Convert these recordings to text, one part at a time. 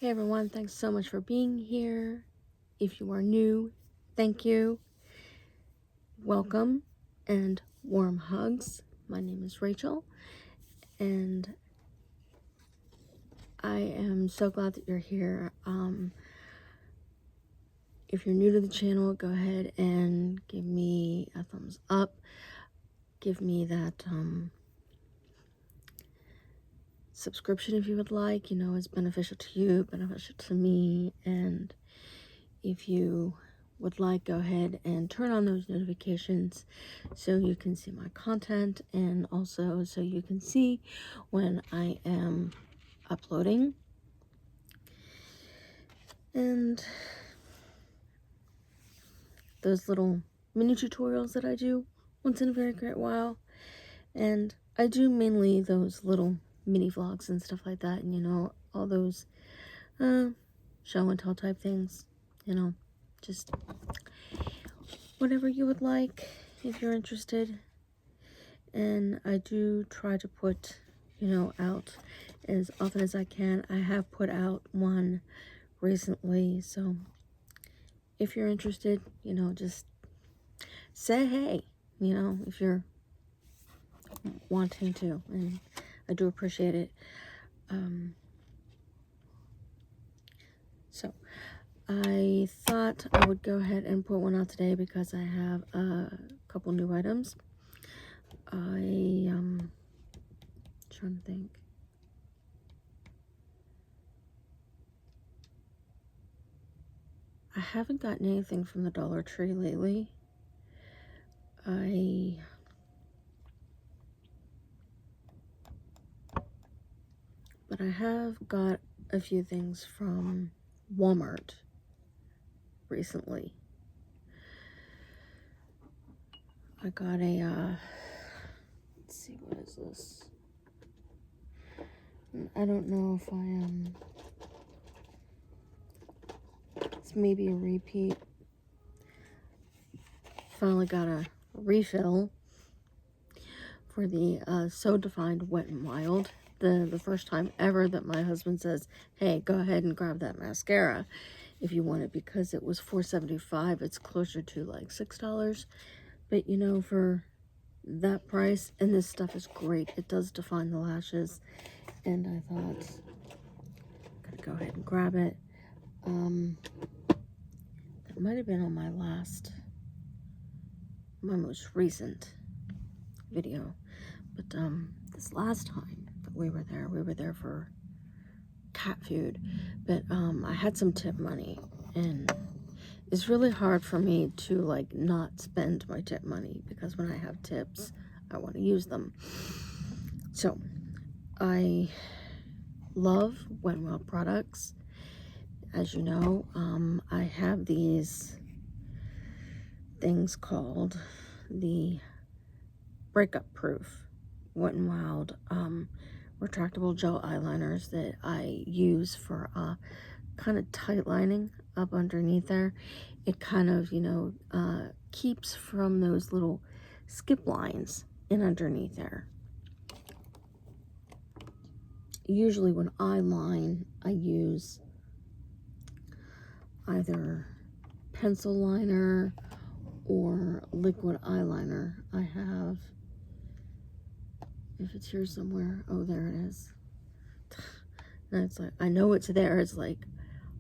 Hey everyone, thanks so much for being here. If you are new, thank you. Welcome and warm hugs. My name is Rachel and I am so glad that you're here. If you're new to the channel, go ahead and give me a thumbs up. Give me that subscription if you would like. You know, it's beneficial to you, beneficial to me. And if you would like, go ahead and turn on those notifications so you can see my content, and also so you can see when I am uploading. And those little mini tutorials that I do once in a very great while, and I do mainly those little mini vlogs and stuff like that, and you know, all those show and tell type things, you know, just whatever you would like if you're interested. And I do try to put, you know, out as often as I can. I have put out one recently, so if you're interested, you know, just say hey, you know, if you're wanting to, and I do appreciate it. So I thought I would go ahead and put one out today because I have a couple new items. Trying to think. I haven't gotten anything from the Dollar Tree lately. But I have got a few things from Walmart recently. I got a, let's see, what is this? I don't know if it's maybe a repeat. Finally got a refill for the So Defined Wet n Wild. The first time ever that my husband says, hey, go ahead and grab that mascara if you want it, because it was $4.75. It's closer to like $6. But you know, for that price, and this stuff is great. It does define the lashes, and I thought, gotta go ahead and grab it. That might have been on my most recent video, but this last time that we were there for cat food. But I had some tip money, and it's really hard for me to like not spend my tip money, because when I have tips I want to use them. So I love Wet n Wild products. As you know, I have these things called the Breakup Proof Wet n Wild retractable gel eyeliners that I use for kind of tight lining up underneath there. It kind of, you know, keeps from those little skip lines in underneath there. Usually when I line, I use either pencil liner or liquid eyeliner. I have, if it's here somewhere, oh, there it is. And it's like, I know it's there. It's like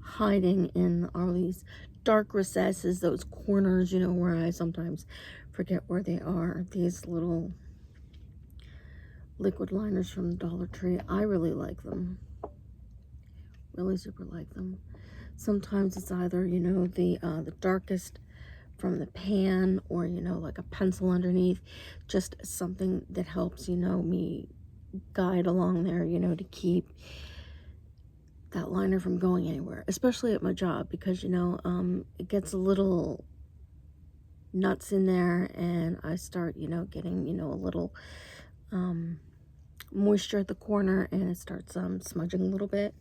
hiding in all these dark recesses, those corners, you know, where I sometimes forget where they are. These little liquid liners from the Dollar Tree. I really like them. Really super like them. Sometimes it's either, you know, the darkest from the pan, or, you know, like a pencil underneath, just something that helps, you know, me guide along there, you know, to keep that liner from going anywhere, especially at my job, because, you know, it gets a little nuts in there, and I start, you know, getting, you know, a little moisture at the corner, and it starts smudging a little bit.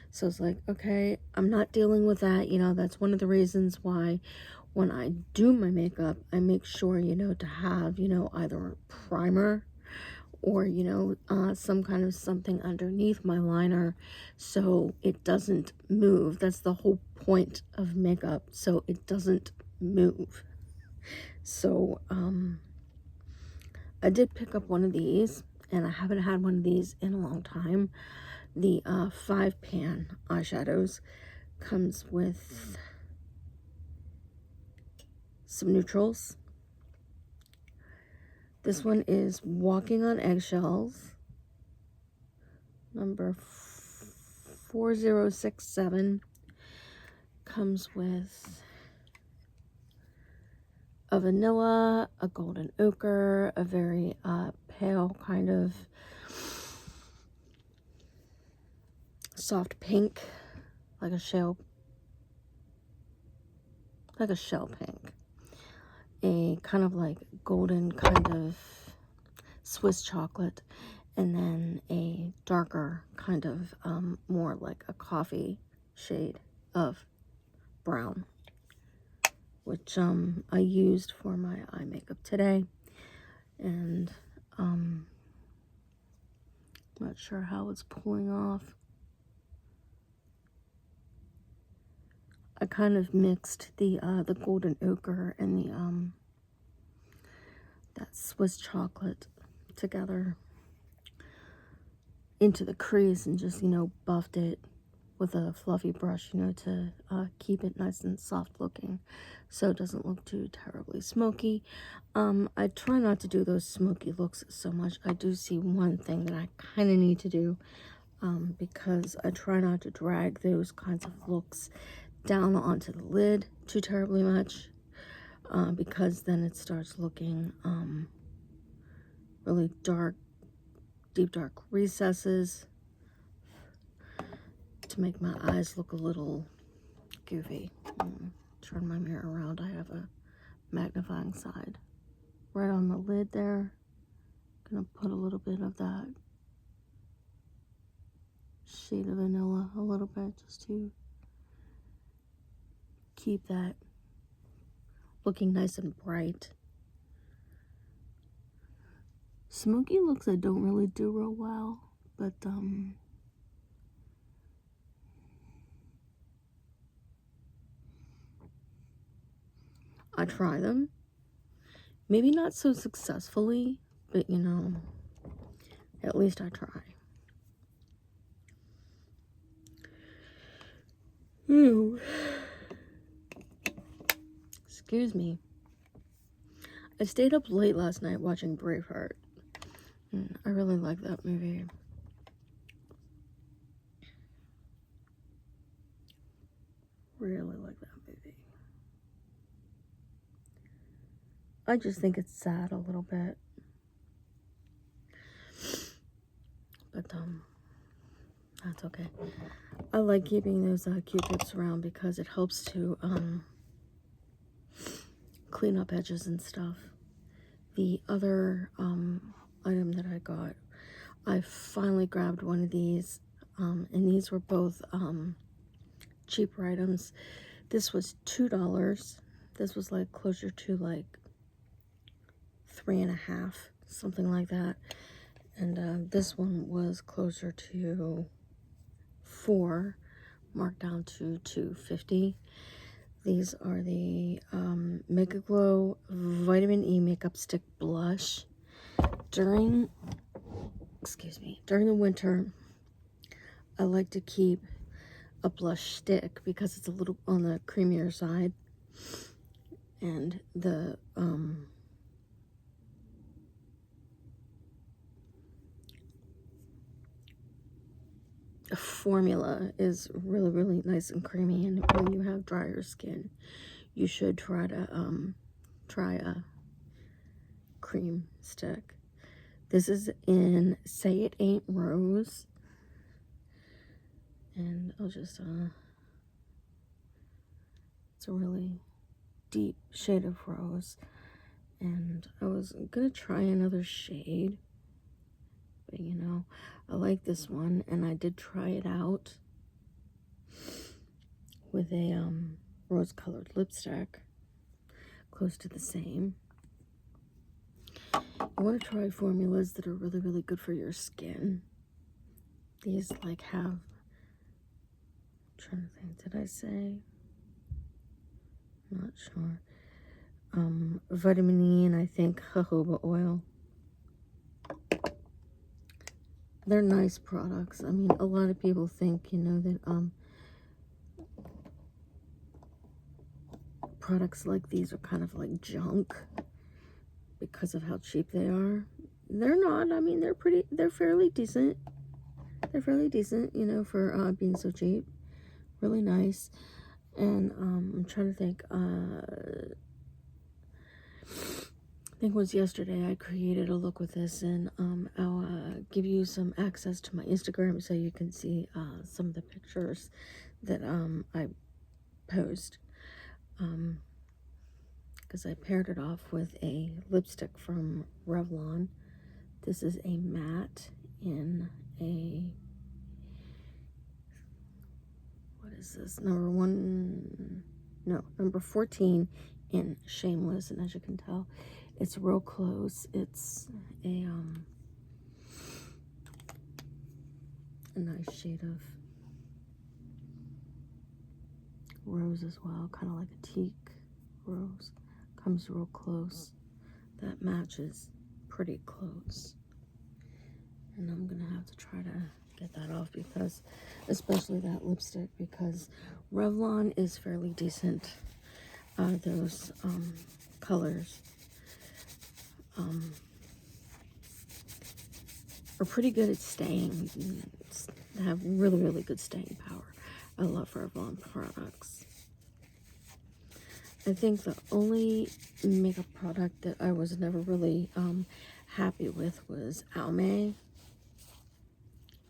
So it's like, okay, I'm not dealing with that. You know, that's one of the reasons why when I do my makeup, I make sure, you know, to have, you know, either a primer or, you know, some kind of something underneath my liner so it doesn't move. That's the whole point of makeup, so it doesn't move. So, I did pick up one of these, and I haven't had one of these in a long time. The 5-pan eyeshadows comes with some neutrals. This one is Walking on Eggshells, number 4067. Comes with a vanilla, a golden ochre, a very pale kind of soft pink, like a shell pink, a kind of like golden kind of Swiss chocolate, and then a darker kind of more like a coffee shade of brown, which I used for my eye makeup today. And I'm not sure how it's pulling off. I kind of mixed the golden ochre and the that Swiss chocolate together into the crease and just, you know, buffed it with a fluffy brush, you know, to keep it nice and soft looking so it doesn't look too terribly smoky. I try not to do those smoky looks so much. I do see one thing that I kind of need to do, because I try not to drag those kinds of looks down onto the lid too terribly much, because then it starts looking really dark, deep dark recesses to make my eyes look a little goofy. Turn my mirror around. I have a magnifying side right on the lid there. Gonna put a little bit of that shade of vanilla, a little bit, just to keep that looking nice and bright. Smoky looks I don't really do real well, but I try them. Maybe not so successfully, but you know, at least I try. Excuse me. I stayed up late last night watching Braveheart. I really like that movie. Really like that movie. I just think it's sad a little bit. But that's okay. I like keeping those Q-tips around because it helps to clean up edges and stuff. The other item that I got, I finally grabbed one of these, and these were both cheaper items. This was $2. This was like closer to like $3.50, something like that. And this one was closer to $4, marked down to $2.50. These are the Make a Glow Vitamin E Makeup Stick Blush. During the winter, I like to keep a blush stick because it's a little on the creamier side. And the formula is really, really nice and creamy, and when you have drier skin, you should try a cream stick. This is in Say It Ain't Rose, and I'll just it's a really deep shade of rose, and I was gonna try another shade, but you know, I like this one, and I did try it out with a rose colored lipstick, close to the same. You want to try formulas that are really, really good for your skin. These like have, I'm trying to think, did I say? I'm not sure. Vitamin E and I think jojoba oil. They're nice products. I mean, a lot of people think, you know, that products like these are kind of like junk because of how cheap they are. They're not. I mean, they're fairly decent. They're fairly decent, you know, for being so cheap. Really nice. And I'm trying to think, I think it was yesterday I created a look with this, and I'll give you some access to my Instagram so you can see some of the pictures that I post, because I paired it off with a lipstick from Revlon. This is a matte in a, what is this, number 14 in Shameless, and as you can tell, it's real close. It's a nice shade of rose as well, kind of like a teak rose. Comes real close. That matches pretty close. And I'm gonna have to try to get that off, because, especially that lipstick, because Revlon is fairly decent. Those colors are pretty good at staying. They have really, really good staying power. I love Revlon products. I think the only makeup product that I was never really happy with was Almay.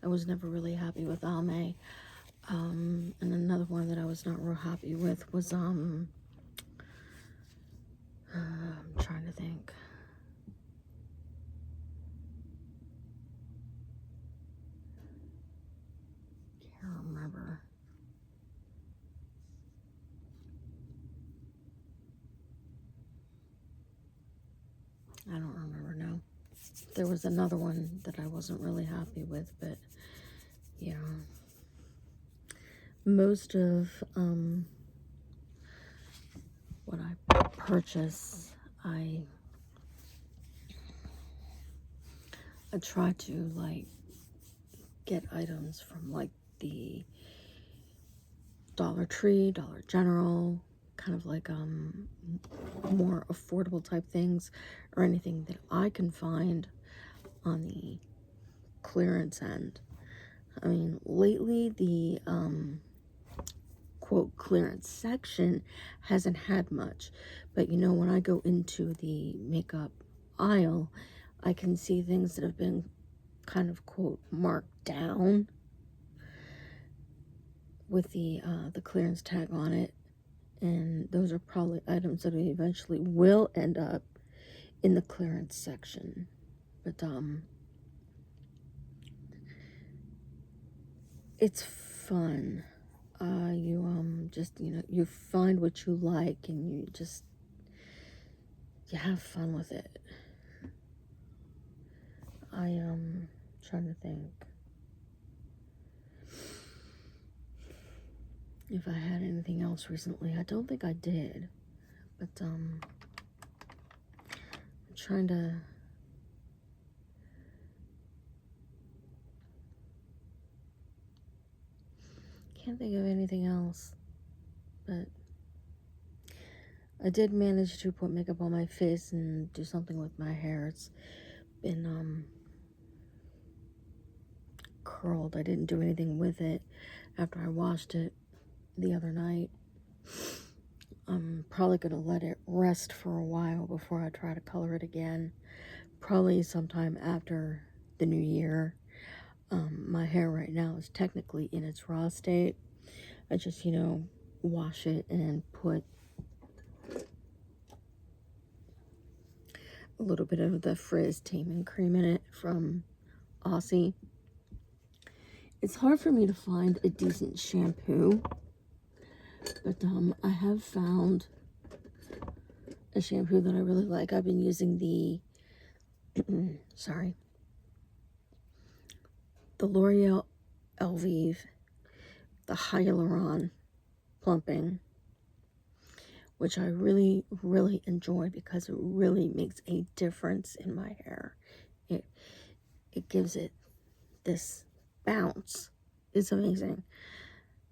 I was never really happy with Almay. And another one that I was not real happy with was I'm trying to think. Can't remember. I don't remember now. There was another one that I wasn't really happy with, but yeah. Most of what I purchase, I try to like get items from like the Dollar Tree, Dollar General, kind of like more affordable type things, or anything that I can find on the clearance end. I mean, lately the quote clearance section hasn't had much, but you know, when I go into the makeup aisle, I can see things that have been kind of quote marked down with the clearance tag on it, and those are probably items that eventually will end up in the clearance section. But it's fun. You just, you know, you find what you like and you have fun with it. I am trying to think if I had anything else recently. I don't think I did, but I'm trying to can't think of anything else, but I did manage to put makeup on my face and do something with my hair. It's been curled. I didn't do anything with it after I washed it the other night. I'm probably going to let it rest for a while before I try to color it again. Probably sometime after the new year. My hair right now is technically in its raw state. I just, you know, wash it and put a little bit of the Frizz Taming Cream in it from Aussie. It's hard for me to find a decent shampoo, but I have found a shampoo that I really like. I've been using the sorry, the L'Oreal Elvive, the Hyaluron Plumping, which I really, really enjoy because it really makes a difference in my hair. It gives it this bounce. It's amazing.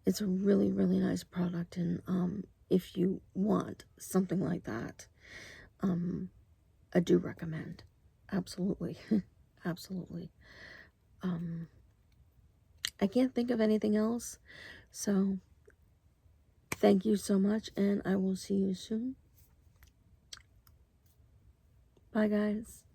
It's a really, really nice product, and if you want something like that, I do recommend. Absolutely. Absolutely. I can't think of anything else, so thank you so much, and I will see you soon. Bye, guys.